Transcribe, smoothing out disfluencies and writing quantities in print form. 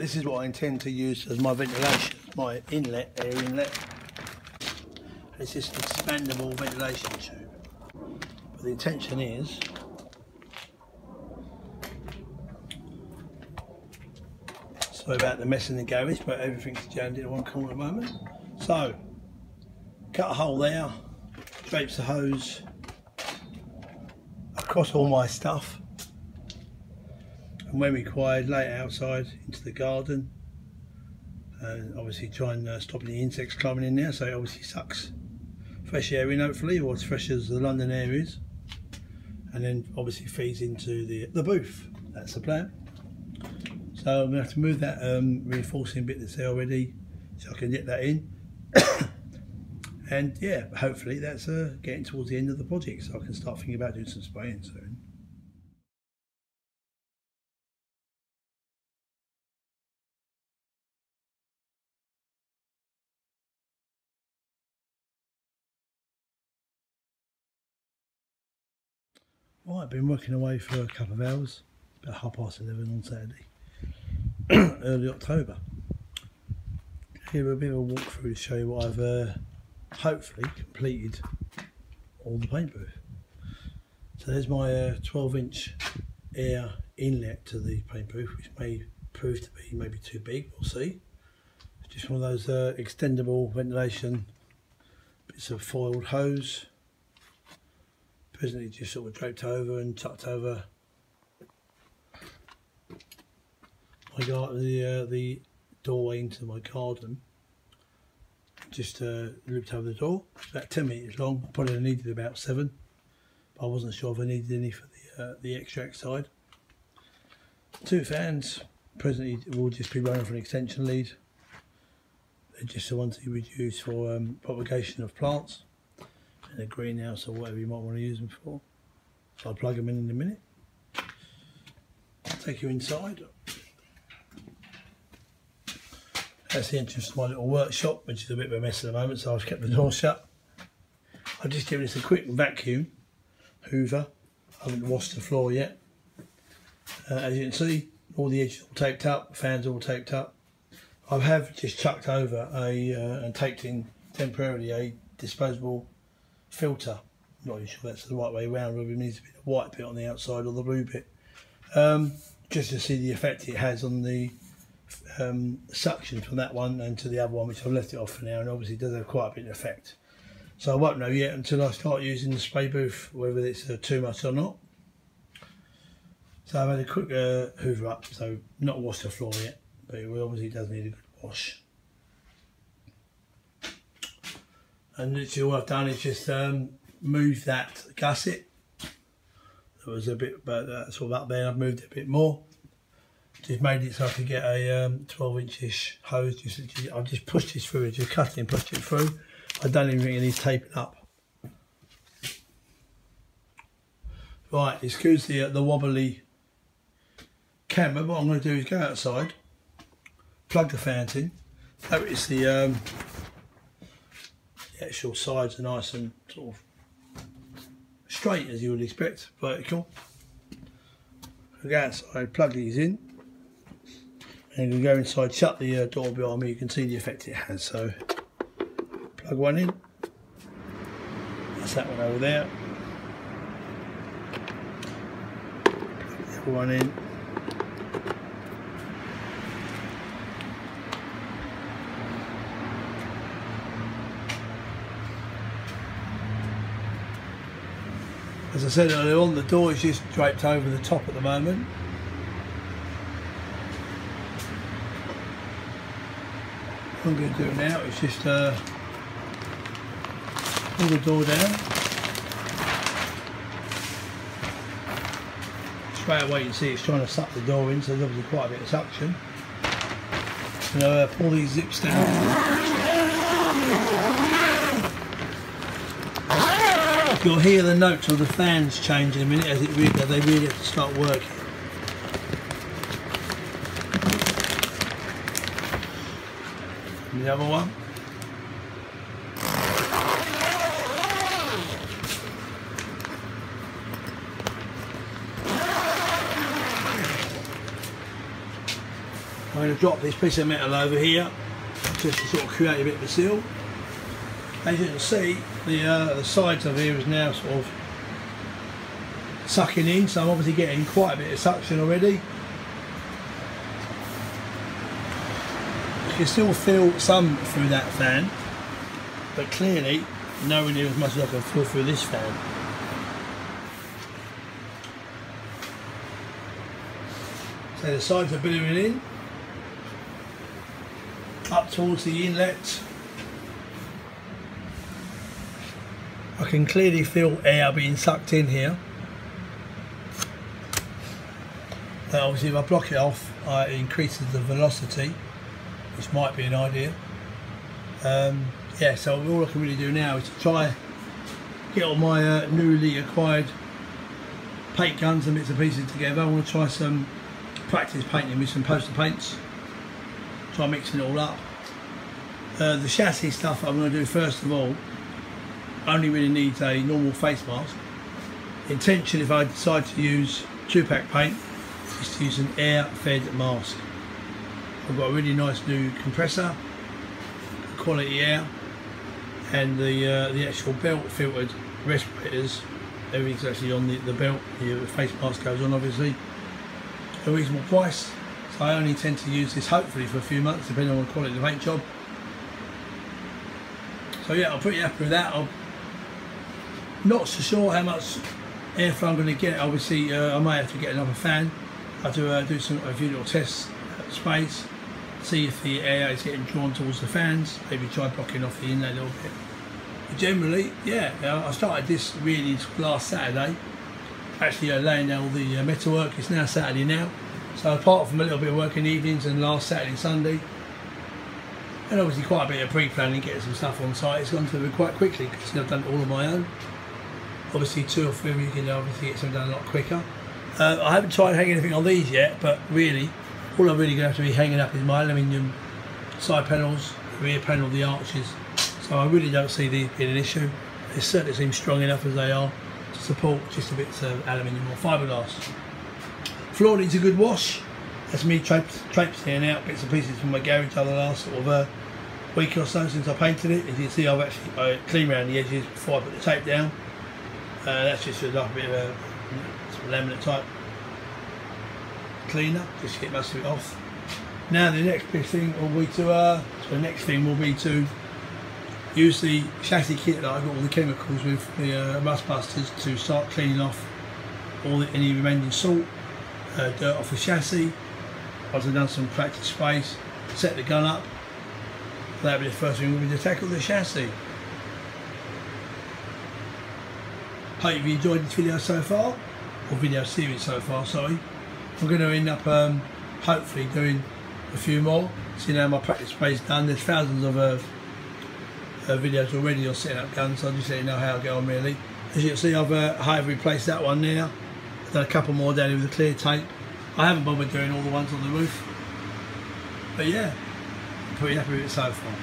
This is what I intend to use as my ventilation, my inlet, air inlet. It's just an expandable ventilation tube. But the intention is sorry about the mess in the garage, but everything's jammed in one corner at the moment. So, cut a hole there, drapes the hose across all my stuff, and when required, lay it outside into the garden, and obviously try and stop any insects climbing in there, so it obviously sucks fresh air in, hopefully, or as fresh as the London air is, and then obviously feeds into the booth. That's the plan. So I'm going to have to move that reinforcing bit that's there already, so I can get that in. And yeah, hopefully that's getting towards the end of the project, so I can start thinking about doing some spraying soon. Right, I've been working away for a couple of hours, about 11:30 on Saturday, early October. Here a bit of a walkthrough to show you what I've hopefully completed all the paint booth. So there's my 12-inch air inlet to the paint booth, which may prove to be maybe too big, we'll see. It's just one of those extendable ventilation bits of foiled hose, presently just sort of draped over and tucked over my the doorway into my garden. Just looped over the door. It's about 10 metres long. I probably needed about 7, but I wasn't sure if I needed any for the extract side. 2 fans presently will just be running for an extension lead. They're just the ones you would use for propagation of plants in a greenhouse or whatever you might want to use them for. So I'll plug them in a minute. I'll take you inside. That's the entrance to my little workshop, which is a bit of a mess at the moment, so I've kept the door shut. I've just given this a quick vacuum hoover. I haven't washed the floor yet. As you can see, all the edges all taped up, fans all taped up. I have just chucked over and taped in temporarily a disposable filter. I'm not really sure that's the right way around, whether it needs to be the white bit on the outside or the blue bit. Just to see the effect it has on the suction from that one and to the other one, which I've left it off for now, and obviously it does have quite a bit of effect. So I won't know yet until I start using the spray booth whether it's too much or not. So I've had a quick hoover up, so not washed the floor yet, but it obviously does need a good wash. And literally all I've done is just move that gusset. There was a bit sort of up there, and I've moved it a bit more. Just made it so I could get a 12-inch-ish hose. I've just pushed this through, just cut it and pushed it through. I don't even think it needs taping up. Right, excuse the wobbly camera. What I'm going to do is go outside, plug the fans in. Notice the actual sides are nice and sort of straight, as you would expect, vertical. I'll go outside, plug these in, and you go inside, shut the door behind me. You can see the effect it has. So plug one in, that's that one over there, plug the other one in, as I said earlier on, the door is just draped over the top at the moment. What I'm going to do now is just pull the door down. Straight away you can see it's trying to suck the door in, so there's obviously quite a bit of suction. And pull these zips down. You'll hear the notes of the fans change in a minute as they really have to start working. And the other one. I'm going to drop this piece of metal over here just to sort of create a bit of a seal. As you can see, the sides of here is now sort of sucking in, so I'm obviously getting quite a bit of suction already. You can still feel some through that fan, but clearly nowhere near as much as I can feel through this fan. So the sides are billowing in up towards the inlet. I can clearly feel air being sucked in here. Obviously if I block it off, it increases the velocity, which might be an idea. Yeah, so all I can really do now is to try get all my newly acquired paint guns and bits and pieces together. I want to try some practice painting with some poster paints. Try mixing it all up. The chassis stuff I'm going to do first of all only really needs a normal face mask. The intention, if I decide to use 2-pack paint, is to use an air-fed mask. I've got a really nice new compressor, quality air, and the actual belt filtered respirators. Everything's actually on the belt. The face mask goes on, obviously. A reasonable price. So I only intend to use this hopefully for a few months, depending on the quality of the paint job. So yeah, I'm pretty happy with that. I'm not so sure how much airflow I'm going to get. Obviously, I might have to get another fan. I have to do a few little tests at space, see if the air is getting drawn towards the fans. Maybe try blocking off the inlet a little bit. But generally, yeah, I started this really last Saturday. Actually, laying down all the metalwork. It's now Saturday now. So apart from a little bit of work in the evenings and last Saturday and Sunday, and obviously quite a bit of pre-planning, getting some stuff on site, it's gone through quite quickly because I've done it all on my own. Obviously 2 or 3 you can obviously get something done a lot quicker. I haven't tried hanging anything on these yet, but really all I'm really going to have to be hanging up is my aluminium side panels, the rear panel, the arches. So I really don't see these being an issue. They certainly seem strong enough as they are to support just a bit of aluminium or fiberglass. Floor needs a good wash. That's me traipsing out bits and pieces from my garage over the last sort of week or so since I painted it. As you can see, I've actually cleaned around the edges before I put the tape down. That's just like a bit of a laminate type cleaner, just to get most of it off. Now the next big thing will be to use the chassis kit that I've got all the chemicals with, the rust busters, to start cleaning off any remaining salt, dirt off the chassis. Once I've done some practice space, set the gun up. That'll be the first thing we'll be to tackle the chassis. Hope you've enjoyed this video so far, or video series so far, sorry. I'm going to end up hopefully doing a few more. See now my practice space done. There's thousands of videos already on setting up guns, so I'll just let you know how I get on really. As you can see, I've replaced that one now. I've done a couple more down here with the clear tape. I haven't bothered doing all the ones on the roof, but yeah, I'm pretty happy with it so far.